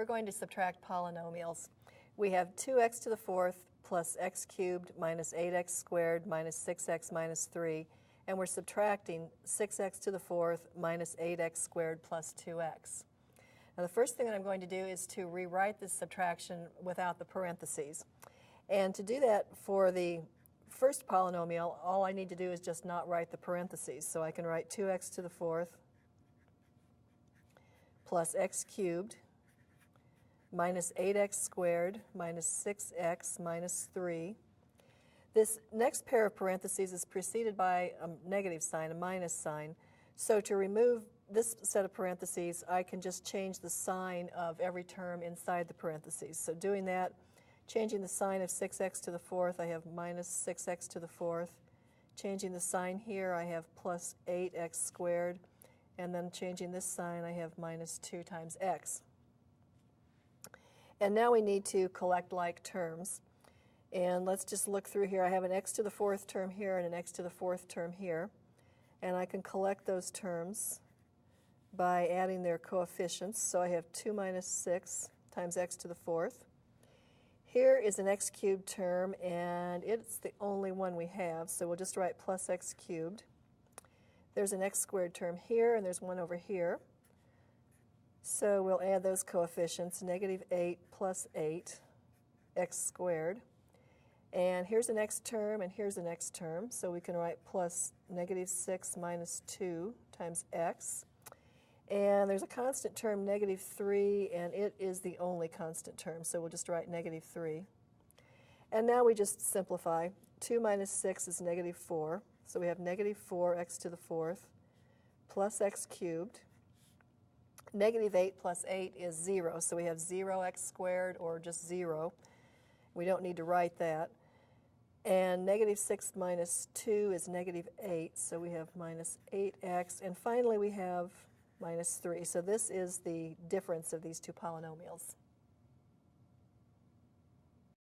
we're going to subtract polynomials. We have 2x to the fourth plus x cubed minus 8x squared minus 6x minus 3, and we're subtracting 6x to the fourth minus 8x squared plus 2x. Now the first thing that I'm going to do is to rewrite this subtraction without the parentheses. And to do that for the first polynomial, all I need to do is just not write the parentheses. So I can write 2x to the fourth plus x cubed minus 8x squared minus 6x minus 3. This next pair of parentheses is preceded by a negative sign, a minus sign. So to remove this set of parentheses, I can just change the sign of every term inside the parentheses. So doing that, changing the sign of 6x to the fourth, I have minus 6x to the fourth. Changing the sign here, I have plus 8x squared. And then changing this sign, I have minus 2 times x. And now we need to collect like terms. And let's just look through here. I have an x to the fourth term here and an x to the fourth term here. And I can collect those terms by adding their coefficients. So I have 2 minus 6 times x to the fourth. Here is an x cubed term, and it's the only one we have, so we'll just write plus x cubed. There's an x squared term here, and there's one over here. So we'll add those coefficients, negative 8 plus 8, x squared. And here's an x term, and here's an x term, so we can write plus negative 6 minus 2 times x. And there's a constant term, negative 3, and it is the only constant term, so we'll just write negative 3. And now we just simplify. 2 minus 6 is negative 4, so we have negative 4x to the fourth plus x cubed. Negative 8 plus 8 is 0, so we have 0x squared or just 0. We don't need to write that. And negative 6 minus 2 is negative 8, so we have minus 8x. And finally we have minus 3. So this is the difference of these two polynomials.